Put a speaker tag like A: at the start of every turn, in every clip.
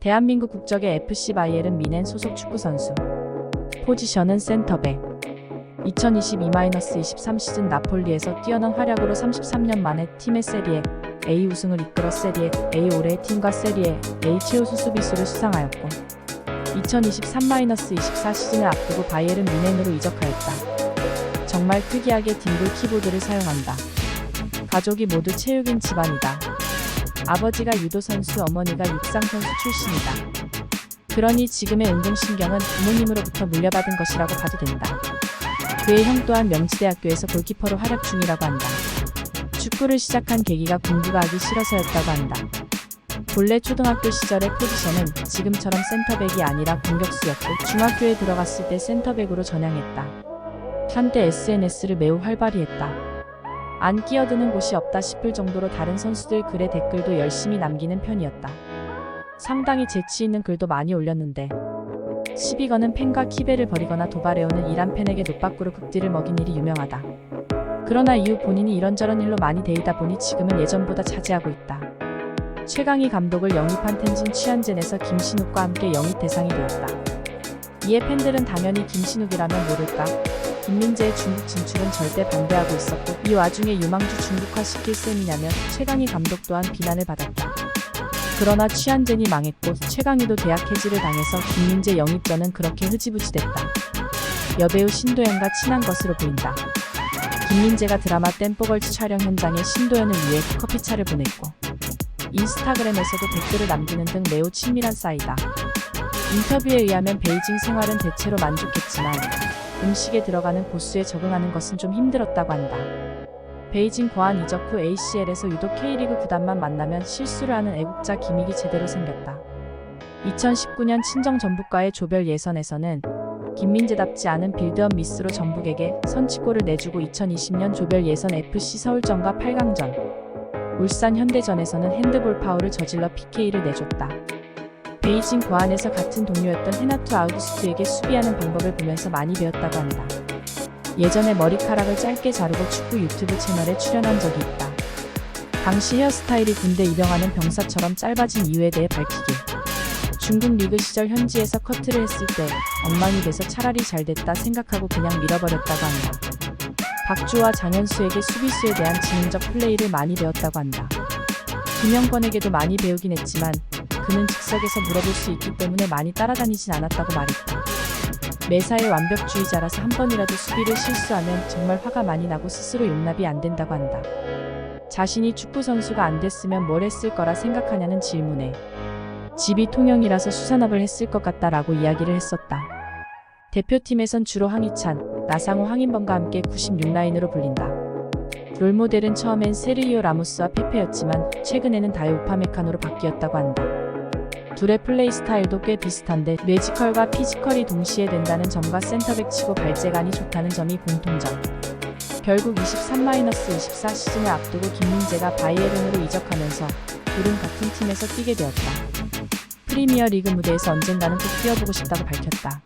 A: 대한민국 국적의 FC 바이에른 뮌헨 소속 축구선수. 포지션은 센터백. 2022-23 시즌 나폴리에서 뛰어난 활약으로 33년 만에 팀의 세리에 A 우승을 이끌어 세리에 A 올해 팀과 세리에 A 최우수 수비수를 수상하였고 2023-24 시즌을 앞두고 바이에른 뮌헨으로 이적하였다. 정말 특이하게 딩글 키보드를 사용한다. 가족이 모두 체육인 집안이다. 아버지가 유도 선수, 어머니가 육상 선수 출신이다. 그러니 지금의 운동신경은 부모님으로부터 물려받은 것이라고 봐도 된다. 그의 형 또한 명지대학교에서 골키퍼로 활약 중이라고 한다. 축구를 시작한 계기가 공부가 하기 싫어서였다고 한다. 본래 초등학교 시절의 포지션은 지금처럼 센터백이 아니라 공격수였고 중학교에 들어갔을 때 센터백으로 전향했다. 한때 SNS를 매우 활발히 했다. 안 끼어드는 곳이 없다 싶을 정도로 다른 선수들 글에 댓글도 열심히 남기는 편이었다. 상당히 재치 있는 글도 많이 올렸는데 시비 거는 팬과 키배를 벌이거나 도발해오는 이란 팬에게 노빠꾸로 극딜을 먹인 일이 유명하다. 그러나 이후 본인이 이런저런 일로 많이 데이다 보니 지금은 예전보다 자제하고 있다. 최강희 감독을 영입한 텐진 취안젠에서 김신욱과 함께 영입 대상이 되었다. 이에 팬들은 당연히 김신욱이라면 모를까? 김민재의 중국 진출은 절대 반대하고 있었고 이 와중에 유망주 중국화 시킬 셈이냐며 최강희 감독 또한 비난을 받았다. 그러나 취안젠이 망했고 최강희도 대학 해지를 당해서 김민재 영입 전은 그렇게 흐지부지됐다. 여배우 신도연과 친한 것으로 보인다. 김민재가 드라마 댄뽀걸즈 촬영 현장에 신도연을 위해 커피차를 보냈고 인스타그램에서도 댓글을 남기는 등 매우 친밀한 사이다. 인터뷰에 의하면 베이징 생활은 대체로 만족했지만 음식에 들어가는 고수에 적응하는 것은 좀 힘들었다고 한다. 베이징 고안 이적 후 ACL에서 유독 K리그 구단만 만나면 실수를 하는 애국자 기믹이 제대로 생겼다. 2019년 친정 전북과의 조별 예선에서는 김민재답지 않은 빌드업 미스로 전북에게 선취골을 내주고 2020년 조별 예선 FC 서울전과 8강전 울산 현대전에서는 핸드볼 파울을 저질러 PK를 내줬다. 베이징 고안에서 같은 동료였던 헤나투 아우구스트에게 수비하는 방법을 보면서 많이 배웠다고 한다. 예전에 머리카락을 짧게 자르고 축구 유튜브 채널에 출연한 적이 있다. 당시 헤어스타일이 군대 입영하는 병사처럼 짧아진 이유에 대해 밝히길. 중국 리그 시절 현지에서 커트를 했을 때 엉망이 돼서 차라리 잘 됐다 생각하고 그냥 밀어버렸다고 한다. 박주호와 장현수에게 수비수에 대한 지능적 플레이를 많이 배웠다고 한다. 김영권에게도 많이 배우긴 했지만 그는 즉석에서 물어볼 수 있기 때문에 많이 따라다니진 않았다고 말했다. 매사에 완벽주의자라서 한 번이라도 수비를 실수하면 정말 화가 많이 나고 스스로 용납이 안 된다고 한다. 자신이 축구선수가 안 됐으면 뭘 했을 거라 생각하냐는 질문에 집이 통영이라서 수산업을 했을 것 같다라고 이야기를 했었다. 대표팀에선 주로 황희찬, 나상호, 황인범과 함께 96라인으로 불린다. 롤모델은 처음엔 세르히오 라모스와 페페였지만 최근에는 다요 우파메카노로 바뀌었다고 한다. 둘의 플레이 스타일도 꽤 비슷한데 뇌지컬과 피지컬이 동시에 된다는 점과 센터백 치고 발재간이 좋다는 점이 공통점. 결국 23-24 시즌을 앞두고 김민재가 바이에른으로 이적하면서 둘은 같은 팀에서 뛰게 되었다. 프리미어 리그 무대에서 언젠가는 꼭 뛰어보고 싶다고 밝혔다.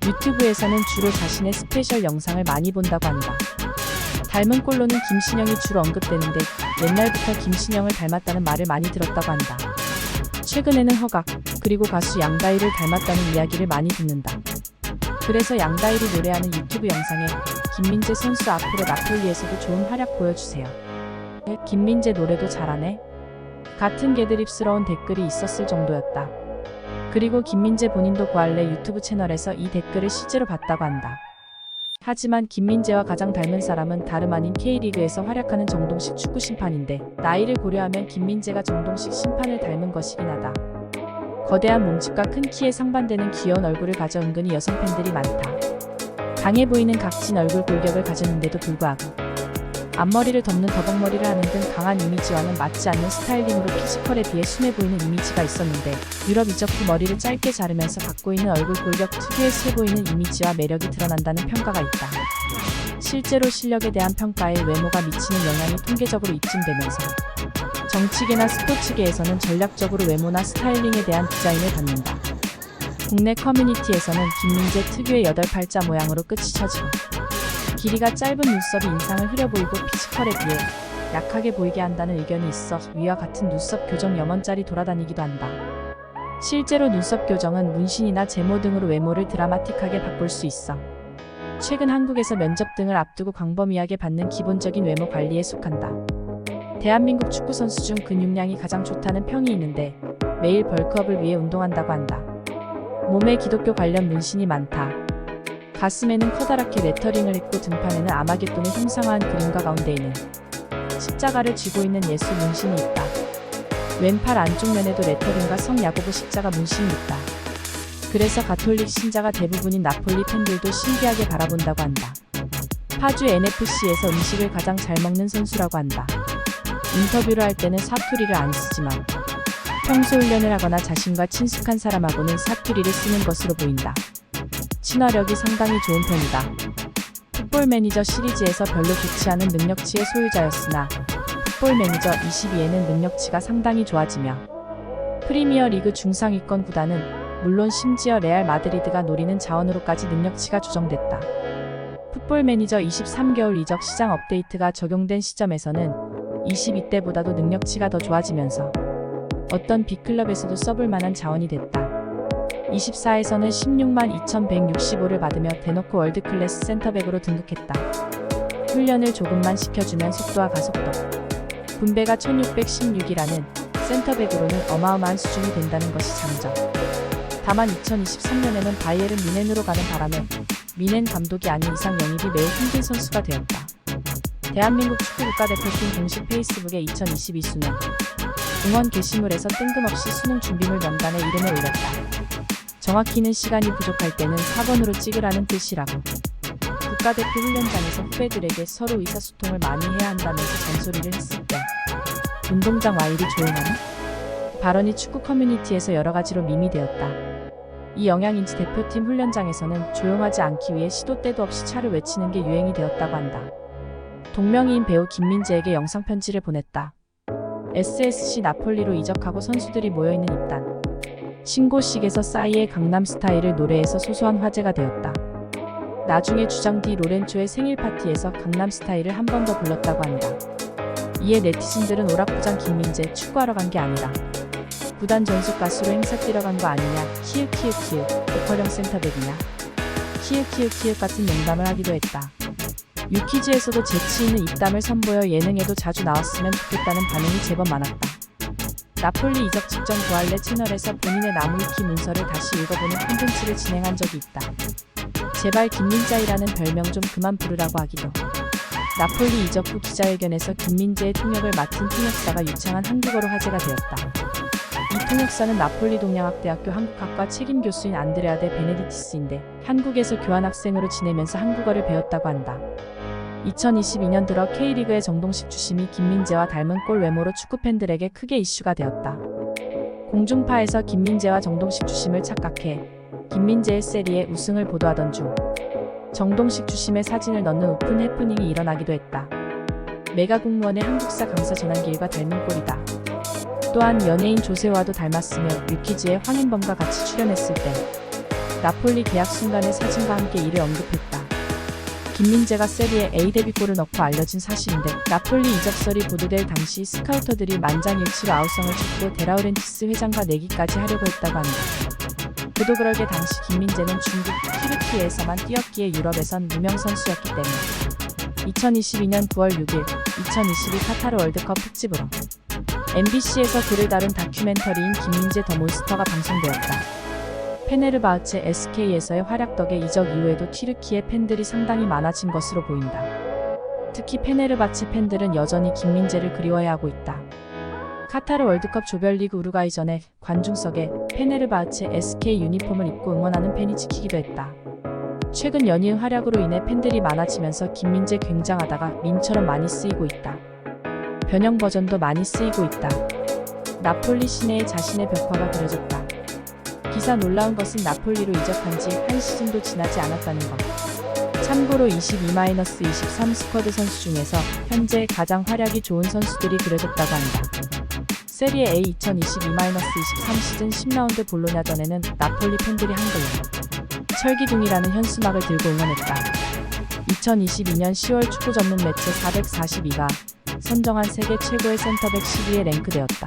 A: 유튜브에서는 주로 자신의 스페셜 영상을 많이 본다고 한다. 닮은 꼴로는 김신영이 주로 언급되는데 옛날부터 김신영을 닮았다는 말을 많이 들었다고 한다. 최근에는 허각, 그리고 가수 양다일을 닮았다는 이야기를 많이 듣는다. 그래서 양다일이 노래하는 유튜브 영상에 김민재 선수 앞으로 나폴리에서도 좋은 활약 보여주세요. 김민재 노래도 잘하네? 같은 개드립스러운 댓글이 있었을 정도였다. 그리고 김민재 본인도 고할래 유튜브 채널에서 이 댓글을 실제로 봤다고 한다. 하지만 김민재와 가장 닮은 사람은 다름 아닌 K리그에서 활약하는 정동식 축구심판인데 나이를 고려하면 김민재가 정동식 심판을 닮은 것이긴 하다. 거대한 몸집과 큰 키에 상반되는 귀여운 얼굴을 가져 은근히 여성 팬들이 많다. 강해 보이는 각진 얼굴 골격을 가졌는데도 불구하고 앞머리를 덮는 더벅머리를 하는 등 강한 이미지와는 맞지 않는 스타일링으로 피지컬에 비해 순해 보이는 이미지가 있었는데 유럽 이적 후 머리를 짧게 자르면서 갖고 있는 얼굴 골격 특유의 세 보이는 이미지와 매력이 드러난다는 평가가 있다. 실제로 실력에 대한 평가에 외모가 미치는 영향이 통계적으로 입증되면서 정치계나 스포츠계에서는 전략적으로 외모나 스타일링에 대한 디자인을 받는다. 국내 커뮤니티에서는 김민재 특유의 8팔자 모양으로 끝이 처지고 길이가 짧은 눈썹이 인상을 흐려 보이고 피지컬에 비해 약하게 보이게 한다는 의견이 있어 위와 같은 눈썹 교정 염원짤이 돌아다니기도 한다. 실제로 눈썹 교정은 문신이나 제모 등으로 외모를 드라마틱하게 바꿀 수 있어. 최근 한국에서 면접 등을 앞두고 광범위하게 받는 기본적인 외모 관리에 속한다. 대한민국 축구 선수 중 근육량이 가장 좋다는 평이 있는데 매일 벌크업을 위해 운동한다고 한다. 몸에 기독교 관련 문신이 많다. 가슴에는 커다랗게 레터링을 했고 등판에는 아마겟돈을 형상화한 그림과 가운데에는 십자가를 쥐고 있는 예수 문신이 있다. 왼팔 안쪽 면에도 레터링과 성 야고보 십자가 문신이 있다. 그래서 가톨릭 신자가 대부분인 나폴리 팬들도 신기하게 바라본다고 한다. 파주 NFC에서 음식을 가장 잘 먹는 선수라고 한다. 인터뷰를 할 때는 사투리를 안 쓰지만 평소 훈련을 하거나 자신과 친숙한 사람하고는 사투리를 쓰는 것으로 보인다. 친화력이 상당히 좋은 편이다. 풋볼 매니저 시리즈에서 별로 좋지 않은 능력치의 소유자였으나 풋볼 매니저 22에는 능력치가 상당히 좋아지며 프리미어 리그 중상위권 구단은 물론 심지어 레알 마드리드가 노리는 자원으로까지 능력치가 조정됐다. 풋볼 매니저 23개월 이적 시장 업데이트가 적용된 시점에서는 22때보다도 능력치가 더 좋아지면서 어떤 빅클럽에서도 써볼 만한 자원이 됐다. 24에서는 16만 2165를 받으며 대놓고 월드클래스 센터백으로 등극했다. 훈련을 조금만 시켜주면 속도와 가속도, 분배가 1616이라는 센터백으로는 어마어마한 수준이 된다는 것이 장점. 다만 2023년에는 바이에른 뮌헨으로 가는 바람에 뮌헨 감독이 아닌 이상 영입이 매우 힘든 선수가 되었다. 대한민국 축구 국가대표팀 공식 페이스북에 2022 수능 응원 게시물에서 뜬금없이 수능 준비물 명단에 이름을 올렸다. 정확히는 시간이 부족할 때는 4번으로 찍으라는 뜻이라고. 국가대표 훈련장에서 후배들에게 서로 의사소통을 많이 해야 한다면서 잔소리를 했을 때 운동장 와 이리 조용하니? 발언이 축구 커뮤니티에서 여러 가지로 밈이 되었다. 이 영향인지 대표팀 훈련장에서는 조용하지 않기 위해 시도 때도 없이 차를 외치는 게 유행이 되었다고 한다. 동명이인 배우 김민재에게 영상편지를 보냈다. SSC 나폴리로 이적하고 선수들이 모여있는 입단. 신고식에서 싸이의 강남스타일을 노래해서 소소한 화제가 되었다. 나중에 주장 디 로렌조의 생일 파티에서 강남스타일을 한 번 더 불렀다고 한다. 이에 네티즌들은 오락부장 김민재 축구하러 간 게 아니라 구단 전속 가수로 행사 뛰러 간 거 아니냐, 키읔키읔키읔, 보컬형 센터백이냐, 키읔키읔키읔 같은 농담을 하기도 했다. 유퀴즈에서도 재치 있는 입담을 선보여 예능에도 자주 나왔으면 좋겠다는 반응이 제법 많았다. 나폴리 이적 직전 고알레 채널에서 본인의 나무위키 문서를 다시 읽어보는 콘텐츠를 진행한 적이 있다. 제발 김민자이라는 별명 좀 그만 부르라고 하기도. 나폴리 이적 후 기자회견에서 김민재의 통역을 맡은 통역사가 유창한 한국어로 화제가 되었다. 이 통역사는 나폴리 동양학대학교 한국학과 책임교수인 안드레아 데 베네디티스인데 한국에서 교환학생으로 지내면서 한국어를 배웠다고 한다. 2022년 들어 K리그의 정동식 주심이 김민재와 닮은 꼴 외모로 축구팬들에게 크게 이슈가 되었다. 공중파에서 김민재와 정동식 주심을 착각해 김민재의 세리에 우승을 보도하던 중 정동식 주심의 사진을 넣는 오픈 해프닝이 일어나기도 했다. 메가 공무원의 한국사 강사 전환길과 닮은 꼴이다. 또한 연예인 조세호와도 닮았으며 유퀴즈의 황인범과 같이 출연했을 때 나폴리 계약 순간의 사진과 함께 이를 언급했다. 김민재가 세리에 A 데뷔골을 넣고 알려진 사실인데 나폴리 이적설이 보도될 당시 스카우터들이 만장일치로 아우성을 쳤고 데라우렌티스 회장과 내기까지 하려고 했다고 한다. 그도 그러게 당시 김민재는 중국 튀르키예에서만 뛰었기에 유럽에선 무명 선수였기 때문에 2022년 9월 6일 2022 카타르 월드컵 특집으로 MBC에서 그를 다룬 다큐멘터리인 김민재 더 몬스터가 방송되었다. 페네르바흐체 SK에서의 활약 덕에 이적 이후에도 튀르키예 팬들이 상당히 많아진 것으로 보인다. 특히 페네르바체 팬들은 여전히 김민재를 그리워해하고 있다. 카타르 월드컵 조별리그 우루과이전에 관중석에 페네르바흐체 SK 유니폼을 입고 응원하는 팬이 지키기도 했다. 최근 연이은 활약으로 인해 팬들이 많아지면서 김민재 굉장하다가 밈처럼 많이 쓰이고 있다. 변형 버전도 많이 쓰이고 있다. 나폴리 시내에 자신의 벽화가 그려졌다. 기사 놀라운 것은 나폴리로 이적한 지 한 시즌도 지나지 않았다는 것. 참고로 22-23 스쿼드 선수 중에서 현재 가장 활약이 좋은 선수들이 그려졌다고 한다. 세리에 A 2022-23 시즌 10라운드 볼로냐전에는 나폴리 팬들이 한글로 철기둥이라는 현수막을 들고 응원했다. 2022년 10월 축구 전문 매체 442가 선정한 세계 최고의 센터백 10위에 랭크되었다.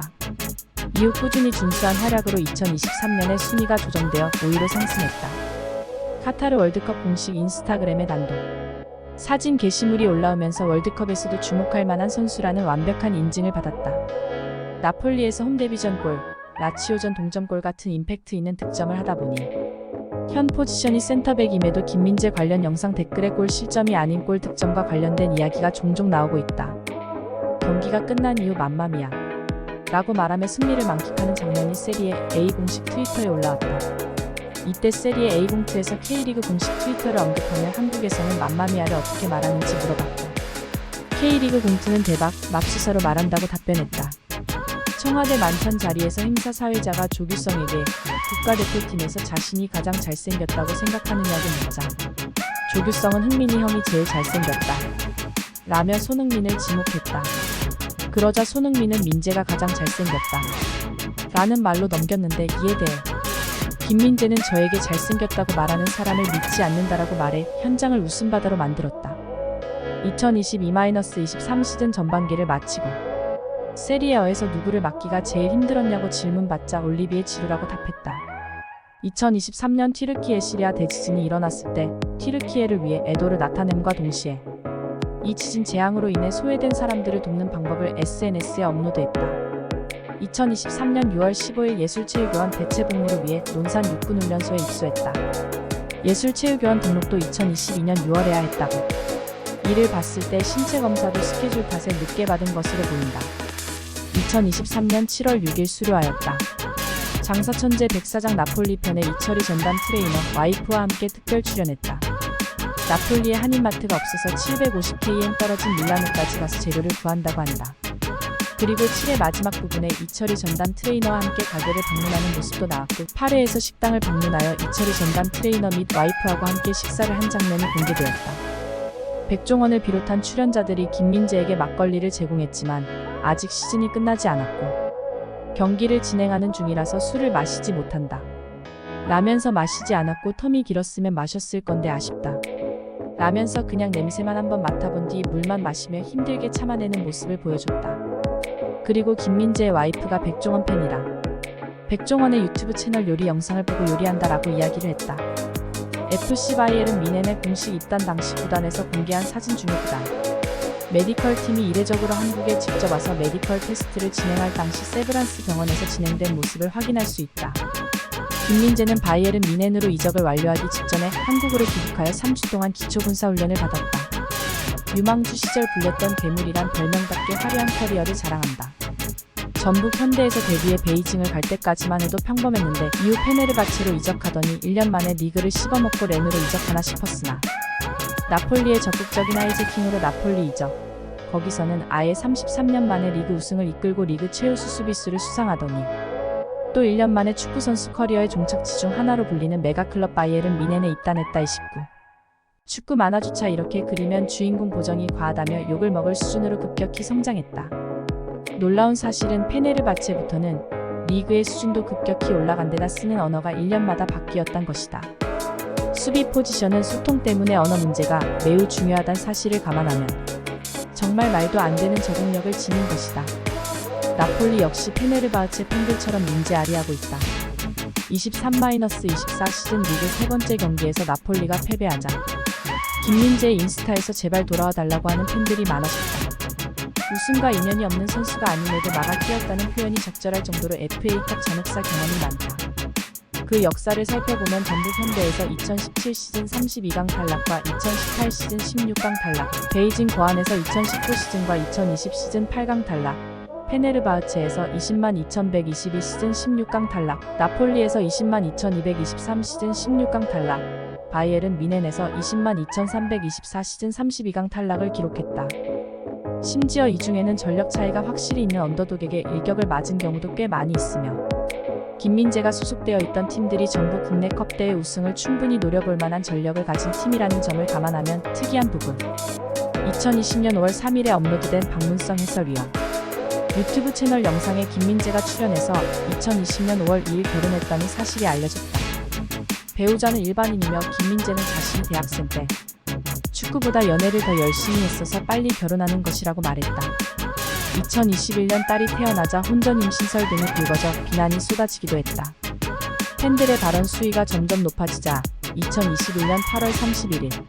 A: 이후 꾸준히 준수한 활약으로 2023년에 순위가 조정되어 5위로 상승했다. 카타르 월드컵 공식 인스타그램에 단독 사진 게시물이 올라오면서 월드컵에서도 주목할 만한 선수라는 완벽한 인증을 받았다. 나폴리에서 홈데뷔전 골, 라치오전 동점골 같은 임팩트 있는 득점을 하다 보니 현 포지션이 센터백임에도 김민재 관련 영상 댓글에 골 실점이 아닌 골 득점과 관련된 이야기가 종종 나오고 있다. 경기가 끝난 이후 맘마미야 라고 말하며 승리를 만끽하는 장면이 세리에 A 공식 트위터에 올라왔다. 이때 세리에 A 공투에서 K리그 공식 트위터를 언급하며 한국에서는 맘마미아를 어떻게 말하는지 물어봤다. K리그 공투는 대박, 맙수사로 말한다고 답변했다. 청와대 만찬 자리에서 행사 사회자가 조규성에게 국가대표팀에서 자신이 가장 잘생겼다고 생각하느냐고 묻자 조규성은 흥민이 형이 제일 잘생겼다 라며 손흥민을 지목했다. 그러자 손흥민은 민재가 가장 잘생겼다 라는 말로 넘겼는데 이에 대해 김민재는 저에게 잘생겼다고 말하는 사람을 믿지 않는다라고 말해 현장을 웃음바다로 만들었다. 2022-23 시즌 전반기를 마치고 세리에어에서 누구를 맡기가 제일 힘들었냐고 질문받자 올리비에 지루라고 답했다. 2023년 튀르키예 시리아 대지진이 일어났을 때 튀르키예를 위해 애도를 나타냄과 동시에 이 지진 재앙으로 인해 소외된 사람들을 돕는 방법을 SNS에 업로드했다. 2023년 6월 15일 예술체육요원 대체복무를 위해 논산 육군훈련소에 입소했다. 예술체육요원 등록도 2022년 6월에야 했다고. 이를 봤을 때 신체검사도 스케줄 탓에 늦게 받은 것으로 보인다. 2023년 7월 6일 수료하였다. 장사천재 백사장 나폴리 편의 이철이 전담 트레이너 와이프와 함께 특별 출연했다. 나폴리에 한인마트가 없어서 750km 떨어진 밀라노까지 가서 재료를 구한다고 한다. 그리고 7회 마지막 부분에 이철이 전담 트레이너와 함께 가게를 방문하는 모습도 나왔고 8회에서 식당을 방문하여 이철이 전담 트레이너 및 와이프하고 함께 식사를 한 장면이 공개되었다. 백종원을 비롯한 출연자들이 김민재에게 막걸리를 제공했지만 아직 시즌이 끝나지 않았고 경기를 진행하는 중이라서 술을 마시지 못한다. 라면서 마시지 않았고 텀이 길었으면 마셨을 건데 아쉽다. 라면서 그냥 냄새만 한번 맡아본 뒤 물만 마시며 힘들게 참아내는 모습을 보여줬다. 그리고 김민재의 와이프가 백종원 팬이라 백종원의 유튜브 채널 요리 영상을 보고 요리한다라고 이야기를 했다. FC 바이에른 뮌헨의 공식 입단 당시 구단에서 공개한 사진 중의 구단 메디컬 팀이 이례적으로 한국에 직접 와서 메디컬 테스트를 진행할 당시 세브란스 병원에서 진행된 모습을 확인할 수 있다. 김민재는 바이에른 뮌헨으로 이적을 완료하기 직전에 한국으로 귀국하여 3주 동안 기초군사훈련을 받았다. 유망주 시절 불렸던 괴물이란 별명답게 화려한 커리어를 자랑한다. 전북 현대에서 데뷔해 베이징을 갈 때까지만 해도 평범했는데 이후 페네르바체로 이적하더니 1년 만에 리그를 씹어먹고 렌으로 이적하나 싶었으나 나폴리의 적극적인 하이제킹으로 나폴리 이적. 거기서는 아예 33년 만에 리그 우승을 이끌고 리그 최우수 수비수를 수상하더니 또 1년 만에 축구선수 커리어의 종착지 중 하나로 불리는 메가클럽 바이에른 뮌헨에 입단했다. 29. 축구 만화조차 이렇게 그리면 주인공 보정이 과하다며 욕을 먹을 수준으로 급격히 성장했다. 놀라운 사실은 페네르바체부터는 리그의 수준도 급격히 올라간 데다 쓰는 언어가 1년마다 바뀌었단 것이다. 수비 포지션은 소통 때문에 언어 문제가 매우 중요하다는 사실을 감안하면 정말 말도 안 되는 적응력을 지닌 것이다. 나폴리 역시 페네르바체 팬들처럼 문제아리하고 있다. 23-24 시즌 리그 세 번째 경기에서 나폴리가 패배하자 김민재의 인스타에서 제발 돌아와 달라고 하는 팬들이 많아졌다. 우승과 인연이 없는 선수가 아님에도 막아 끼었다는 표현이 적절할 정도로 FA컵 잔혹사 경험이 많다. 그 역사를 살펴보면 전북 현대에서 2017 시즌 32강 탈락과 2018 시즌 16강 탈락, 베이징 고안에서 2019 시즌과 2020 시즌 8강 탈락, 페네르바흐체에서 202,122 시즌 16강 탈락, 나폴리에서 202,223 시즌 16강 탈락, 바이에른 뮌헨에서 202,324 시즌 32강 탈락을 기록했다. 심지어 이 중에는 전력 차이가 확실히 있는 언더독에게 일격을 맞은 경우도 꽤 많이 있으며 김민재가 소속되어 있던 팀들이 전부 국내 컵대회 우승을 충분히 노려볼 만한 전력을 가진 팀이라는 점을 감안하면 특이한 부분. 2020년 5월 3일에 업로드된 박문성 해설위원 유튜브 채널 영상에 김민재가 출연해서 2020년 5월 2일 결혼했다는 사실이 알려졌다. 배우자는 일반인이며 김민재는 자신이 대학생 때 축구보다 연애를 더 열심히 했어서 빨리 결혼하는 것이라고 말했다. 2021년 딸이 태어나자 혼전 임신설 등이 불거져 비난이 쏟아지기도 했다. 팬들의 발언 수위가 점점 높아지자 2021년 8월 31일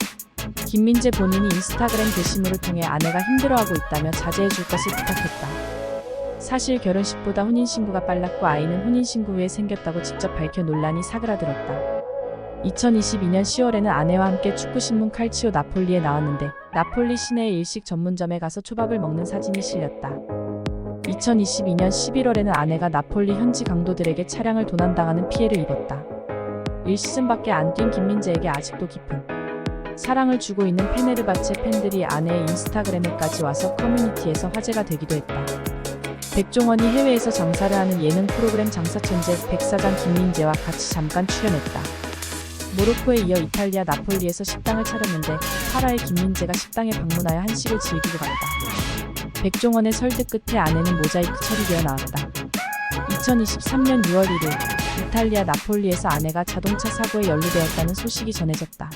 A: 김민재 본인이 인스타그램 게시물을 통해 아내가 힘들어하고 있다며 자제해줄 것을 부탁했다. 사실 결혼식보다 혼인신고가 빨랐고 아이는 혼인신고 후에 생겼다고 직접 밝혀 논란이 사그라들었다. 2022년 10월에는 아내와 함께 축구신문 칼치오 나폴리에 나왔는데 나폴리 시내의 일식 전문점에 가서 초밥을 먹는 사진이 실렸다. 2022년 11월에는 아내가 나폴리 현지 강도들에게 차량을 도난당하는 피해를 입었다. 1시즌밖에 안 뛴 김민재에게 아직도 깊은 사랑을 주고 있는 페네르바체 팬들이 아내의 인스타그램에까지 와서 커뮤니티에서 화제가 되기도 했다. 백종원이 해외에서 장사를 하는 예능 프로그램 장사천재 백사장 김민재와 같이 잠깐 출연했다. 모로코에 이어 이탈리아 나폴리에서 식당을 차렸는데 파라의 김민재가 식당에 방문하여 한식을 즐기고 갔다. 백종원의 설득 끝에 아내는 모자이크 처리되어 나왔다. 2023년 6월 1일 이탈리아 나폴리에서 아내가 자동차 사고에 연루되었다는 소식이 전해졌다.